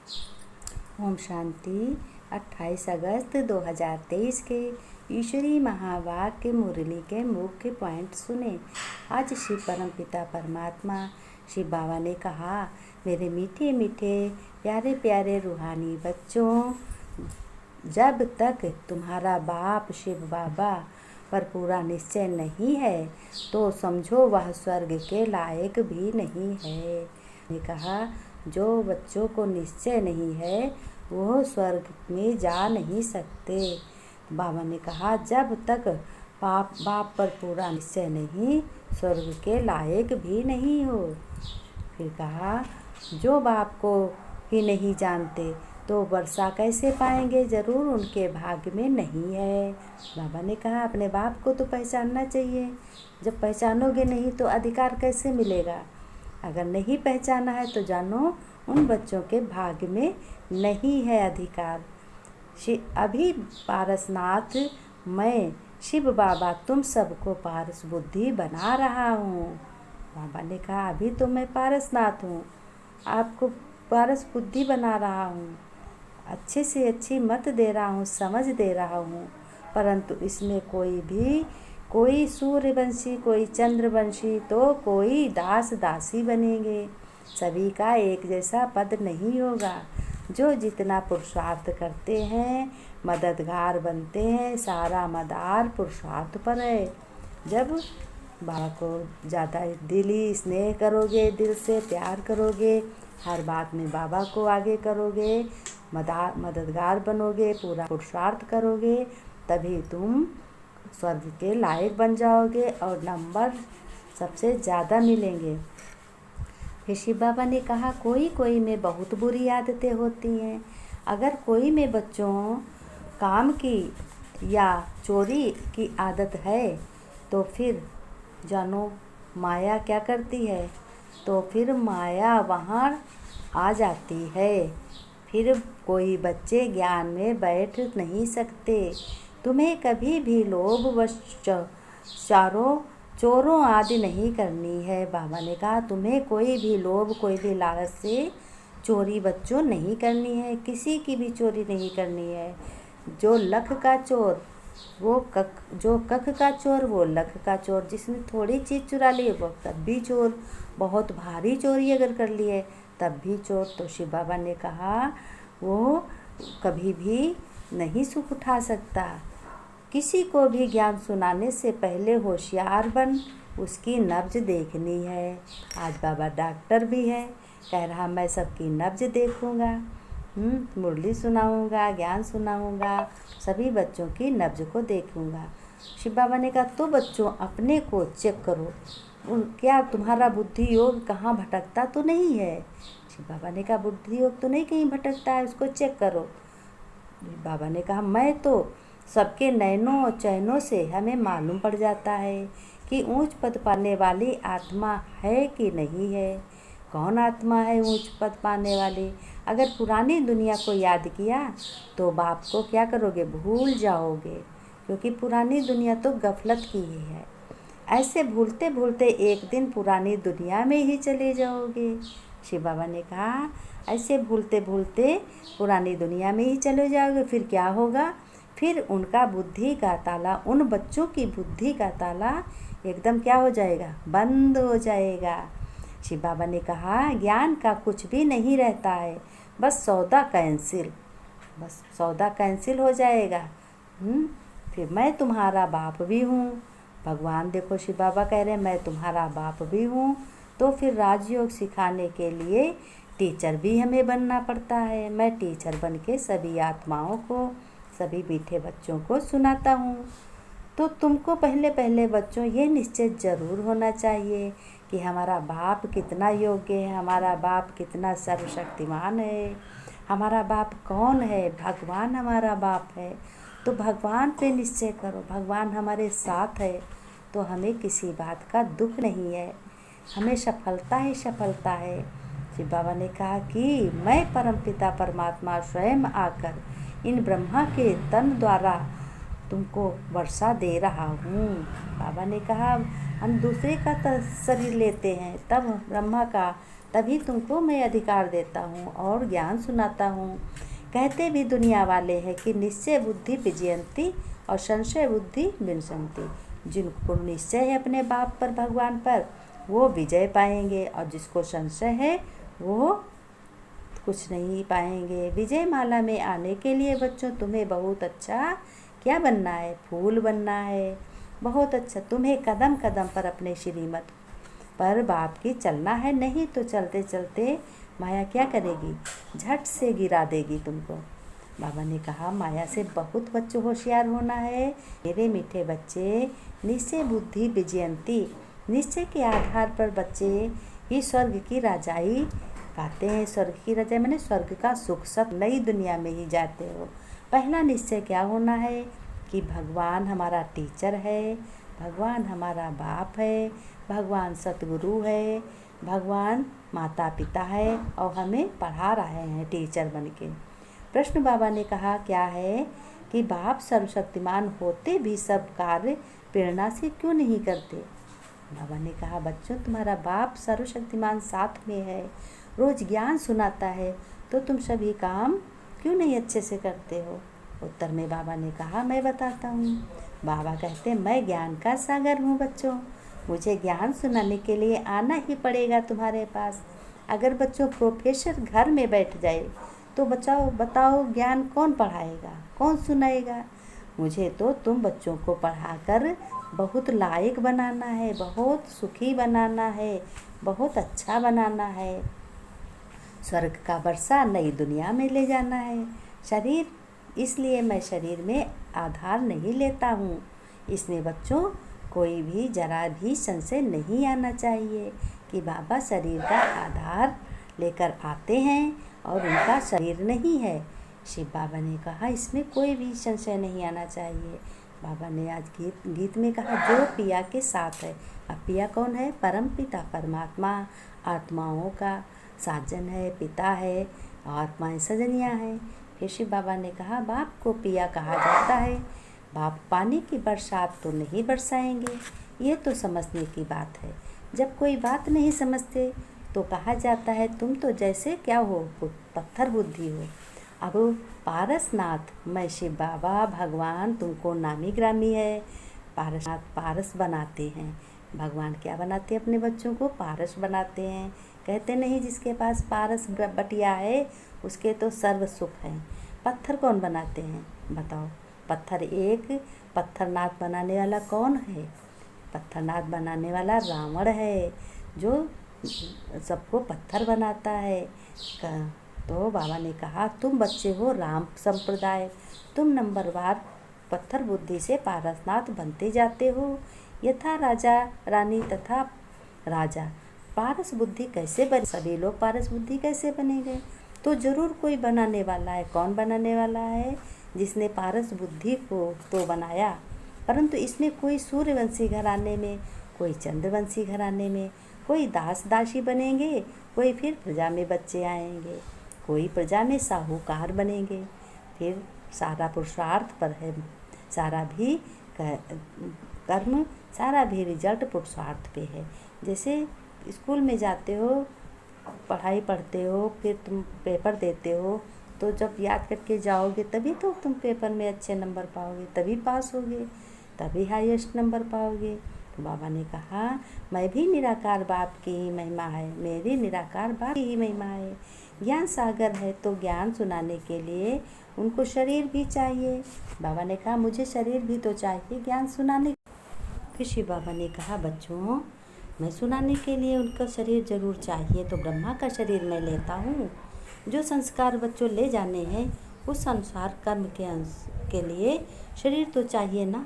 ओम शांति। 28 अगस्त 2023 के ईश्वरीय महावाक्य मुरली के मुख्य पॉइंट सुने। आज शिव परमपिता परमात्मा शिव बाबा ने कहा, मेरे मीठे मीठे प्यारे प्यारे रूहानी बच्चों, जब तक तुम्हारा बाप शिव बाबा पर पूरा निश्चय नहीं है तो समझो वह स्वर्ग के लायक भी नहीं है। ने कहा, जो बच्चों को निश्चय नहीं है वो स्वर्ग में जा नहीं सकते। बाबा ने कहा, जब तक बाप पर पूरा निश्चय नहीं स्वर्ग के लायक भी नहीं हो। फिर कहा, जो बाप को ही नहीं जानते तो वर्षा कैसे पाएंगे, ज़रूर उनके भाग्य में नहीं है। बाबा ने कहा, अपने बाप को तो पहचानना चाहिए, जब पहचानोगे नहीं तो अधिकार कैसे मिलेगा। अगर नहीं पहचाना है तो जानो उन बच्चों के भाग्य में नहीं है अधिकार। अभी पारसनाथ मैं शिव बाबा तुम सबको पारस बुद्धि बना रहा हूँ। बाबा ने कहा, अभी तो मैं पारसनाथ हूँ, आपको पारस बुद्धि बना रहा हूँ, अच्छे से अच्छी मत दे रहा हूँ, समझ दे रहा हूँ, परंतु इसमें कोई सूर्यवंशी, कोई चंद्रवंशी तो कोई दास दासी बनेंगे। सभी का एक जैसा पद नहीं होगा। जो जितना पुरुषार्थ करते हैं मददगार बनते हैं, सारा मदार पुरुषार्थ पर है। जब बाबा को ज़्यादा दिली स्नेह करोगे, दिल से प्यार करोगे, हर बात में बाबा को आगे करोगे, मददगार बनोगे, पूरा पुरुषार्थ करोगे, तभी तुम स्वर्ग के लायक बन जाओगे और नंबर सबसे ज़्यादा मिलेंगे। फिर शिव बाबा ने कहा, कोई में बहुत बुरी आदतें होती हैं। अगर कोई में बच्चों काम की या चोरी की आदत है तो फिर जानो माया क्या करती है, तो फिर माया वहाँ आ जाती है। फिर कोई बच्चे ज्ञान में बैठ नहीं सकते। तुम्हें कभी भी लोभ वश चोरों आदि नहीं करनी है। बाबा ने कहा, तुम्हें कोई भी लोभ, कोई भी लालच से चोरी बच्चों नहीं करनी है, किसी की भी चोरी नहीं करनी है। जो लख का चोर वो जो कख का चोर वो लख का चोर। जिसने थोड़ी चीज़ चुरा ली वो तब भी चोर, बहुत भारी चोरी अगर कर ली है तब भी चोर। तो शिव बाबा ने कहा, वो कभी भी नहीं सुख उठा सकता। किसी को भी ज्ञान सुनाने से पहले होशियार बन, उसकी नब्ज देखनी है। आज बाबा डॉक्टर भी है, कह रहा मैं सबकी नब्ज देखूँगा, मुरली सुनाऊँगा, ज्ञान सुनाऊँगा, सभी बच्चों की नब्ज को देखूँगा। शिव बाबा ने कहा, तो बच्चों अपने को चेक करो, क्या तुम्हारा बुद्धि योग कहाँ भटकता तो नहीं है। शिव बाबा ने कहा, बुद्धि योग तो नहीं कहीं भटकता है, उसको चेक करो। बाबा ने कहा, मैं तो सबके नयनों और चैनों से हमें मालूम पड़ जाता है कि ऊंच पद पाने वाली आत्मा है कि नहीं है। कौन आत्मा है ऊंच पद पाने वाली? अगर पुरानी दुनिया को याद किया तो बाप को क्या करोगे, भूल जाओगे, क्योंकि पुरानी दुनिया तो गफलत की ही है। ऐसे भूलते भूलते एक दिन पुरानी दुनिया में ही चले जाओगे। शिव बाबा ने कहा, ऐसे भूलते भूलते पुरानी दुनिया में ही चले जाओगे, फिर क्या होगा, फिर उनका बुद्धि का ताला, उन बच्चों की बुद्धि का ताला एकदम क्या हो जाएगा, बंद हो जाएगा। शिव बाबा ने कहा, ज्ञान का कुछ भी नहीं रहता है, बस सौदा कैंसिल हो जाएगा। फिर मैं तुम्हारा बाप भी हूँ। भगवान देखो, शिव बाबा कह रहे हैं मैं तुम्हारा बाप भी हूँ। तो फिर राजयोग सिखाने के लिए टीचर भी हमें बनना पड़ता है। मैं टीचर बन के सभी आत्माओं को, सभी मीठे बच्चों को सुनाता हूँ। तो तुमको पहले बच्चों ये निश्चय ज़रूर होना चाहिए कि हमारा बाप कितना योग्य है, हमारा बाप कितना सर्वशक्तिमान है, हमारा बाप कौन है, भगवान हमारा बाप है। तो भगवान पे निश्चय करो, भगवान हमारे साथ है तो हमें किसी बात का दुख नहीं है, हमें सफलता ही सफलता है। शिव बाबा ने कहा कि मैं परमपिता परमात्मा स्वयं आकर इन ब्रह्मा के तन द्वारा तुमको वर्षा दे रहा हूँ। बाबा ने कहा, हम दूसरे का शरीर लेते हैं तब ब्रह्मा का तभी तुमको मैं अधिकार देता हूँ और ज्ञान सुनाता हूँ। कहते भी दुनिया वाले हैं कि निश्चय बुद्धि विजयंती और संशय बुद्धि विनशंति। जिनको निश्चय है अपने बाप पर, भगवान पर, वो विजय पाएंगे, और जिसको संशय है वो कुछ नहीं पाएंगे। विजय माला में आने के लिए बच्चों तुम्हें बहुत अच्छा क्या बनना है? फूल बनना है। बहुत अच्छा। तुम्हें कदम कदम पर अपने श्रीमत पर बाप की चलना है, नहीं तो चलते चलते माया क्या करेगी? झट से गिरा देगी तुमको। बाबा ने कहा माया से बहुत बच्चों होशियार होना है। मेरे मीठे बच्चे, निश्चय बुद्धि विजयंती। निश्चय के आधार पर बच्चे ही स्वर्ग की राजाई पाते हैं। स्वर्ग की राजाई मैंने स्वर्ग का सुख सब, नई दुनिया में ही जाते हो। पहला निश्चय क्या होना है कि भगवान हमारा टीचर है, भगवान हमारा बाप है, भगवान सतगुरु है, भगवान माता पिता है और हमें पढ़ा रहे हैं टीचर बन के। प्रश्न बाबा ने कहा क्या है कि बाप सर्वशक्तिमान होते भी सब कार्य प्रेरणा से क्यों नहीं करते? बाबा ने कहा बच्चों तुम्हारा बाप सर्वशक्तिमान साथ में है, रोज ज्ञान सुनाता है, तो तुम सभी काम क्यों नहीं अच्छे से करते हो? उत्तर में बाबा ने कहा मैं बताता हूँ। बाबा कहते मैं ज्ञान का सागर हूँ बच्चों, मुझे ज्ञान सुनाने के लिए आना ही पड़ेगा तुम्हारे पास। अगर बच्चों प्रोफेसर घर में बैठ जाए तो बताओ ज्ञान कौन पढ़ाएगा, कौन सुनाएगा? मुझे तो तुम बच्चों को पढ़ाकर बहुत लायक बनाना है, बहुत सुखी बनाना है, बहुत अच्छा बनाना है, स्वर्ग का वर्षा नई दुनिया में ले जाना है। शरीर, इसलिए मैं शरीर में आधार नहीं लेता हूँ। इसमें बच्चों कोई भी जरा भी संशय नहीं आना चाहिए कि बाबा शरीर का आधार लेकर आते हैं और उनका शरीर नहीं है। शिव बाबा ने कहा इसमें कोई भी संशय नहीं आना चाहिए। बाबा ने आज गीत में कहा जो पिया के साथ है। अब पिया कौन है? परम पिता परमात्मा आत्माओं का साजन है, पिता है, आत्माएं सजनियाँ हैं। फिर शिव बाबा ने कहा बाप को पिया कहा जाता है। बाप पानी की बरसात तो नहीं बरसाएंगे, ये तो समझने की बात है। जब कोई बात नहीं समझते तो कहा जाता है तुम तो जैसे क्या हो, पत्थर बुद्धि हो। अब पारसनाथ, मैं शिव बाबा भगवान तुमको नामी ग्रामी है। पारसनाथ पारस बनाते हैं। भगवान क्या बनाते हैं? अपने बच्चों को पारस बनाते हैं। कहते नहीं जिसके पास पारस बटिया है उसके तो सर्व सुख है। पत्थर कौन बनाते हैं बताओ? पत्थर एक पत्थरनाथ बनाने वाला कौन है? पत्थरनाथ बनाने वाला रावण है जो सबको पत्थर बनाता है। तो बाबा ने कहा तुम बच्चे हो राम संप्रदाय, तुम नंबरवार पत्थर बुद्धि से पारसनाथ बनते जाते हो। यथा राजा रानी तथा राजा पारस बुद्धि कैसे बने? सभी लोग पारस बुद्धि कैसे बनेंगे? तो जरूर कोई बनाने वाला है। कौन बनाने वाला है? जिसने पारस बुद्धि को तो बनाया। परंतु इसमें कोई सूर्यवंशी घराने में, कोई चंद्रवंशी घराने में, कोई दास दासी बनेंगे, कोई फिर प्रजा में बच्चे आएंगे, कोई प्रजा में साहूकार बनेंगे। फिर सारा पुरुषार्थ पर है, सारा भी कर्म, सारा भी रिजल्ट पुरुषार्थ पे है। जैसे स्कूल में जाते हो, पढ़ाई पढ़ते हो, फिर तुम पेपर देते हो, तो जब याद करके जाओगे तभी तो तुम पेपर में अच्छे नंबर पाओगे, तभी पास होगे, तभी हाईएस्ट नंबर पाओगे। तो बाबा ने कहा मैं भी निराकार बाप की ही महिमा है, मेरी निराकार बाप की ही महिमा है। ज्ञान सागर है तो ज्ञान सुनाने के लिए उनको शरीर भी चाहिए। बाबा ने कहा मुझे शरीर भी तो चाहिए ज्ञान सुनाने। फिर शिव बाबा ने कहा बच्चों मैं सुनाने के लिए उनका शरीर जरूर चाहिए, तो ब्रह्मा का शरीर मैं लेता हूँ। जो संस्कार बच्चों ले जाने हैं उस अनुसार कर्म के लिए शरीर तो चाहिए ना।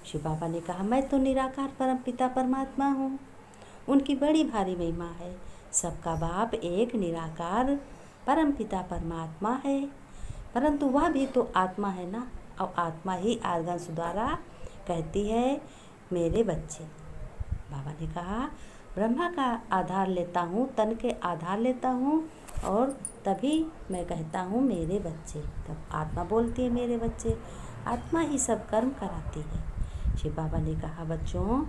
शिव बाबा ने कहा मैं तो निराकार परम पिता परमात्मा हूँ, उनकी बड़ी भारी महिमा है। सबका बाप एक निराकार परम पिता परमात्मा है, परंतु वह भी तो आत्मा है ना, और आत्मा ही आर्गन्स द्वारा कहती है मेरे बच्चे। बाबा ने कहा ब्रह्मा का आधार लेता हूँ, तन के आधार लेता हूँ, और तभी मैं कहता हूँ मेरे बच्चे। तब आत्मा बोलती है मेरे बच्चे, आत्मा ही सब कर्म कराती है। शिव बाबा ने कहा बच्चों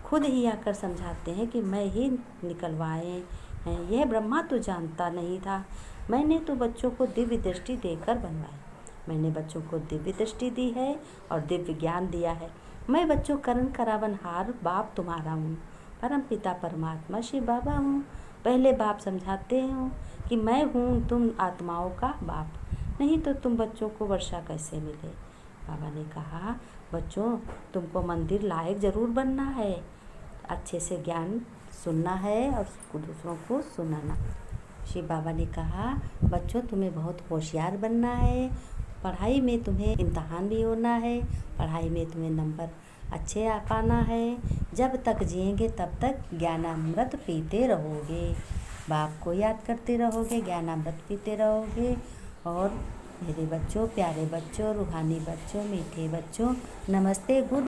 खुद ही आकर समझाते हैं कि मैं ही निकलवाएं हैं। यह ब्रह्मा तो जानता नहीं था। मैंने तो बच्चों को दिव्य दृष्टि देकर बनवाया। मैंने बच्चों को दिव्य दृष्टि दी है और दिव्य ज्ञान दिया है। मैं बच्चों करण करावनहार बाप तुम्हारा हूँ। परम पिता परमात्मा शिव बाबा हूँ। पहले बाप समझाते हो कि मैं हूँ तुम आत्माओं का बाप, नहीं तो तुम बच्चों को वर्षा कैसे मिले। बाबा ने कहा, बच्चों तुमको मंदिर लायक ज़रूर बनना है, अच्छे से ज्ञान सुनना है और दूसरों को सुनाना। शिव बाबा ने कहा, बच्चों तुम्हें बहुत होशियार बनना है, पढ़ाई में तुम्हें इम्तहान भी होना है, पढ़ाई में तुम्हें नंबर अच्छे आ पाना है। जब तक जिएंगे तब तक ज्ञानामृत पीते रहोगे, बाप को याद करते रहोगे, ज्ञानामृत पीते रहोगे। और मेरे बच्चों, प्यारे बच्चों, रूहानी बच्चों, मीठे बच्चों, नमस्ते, गुड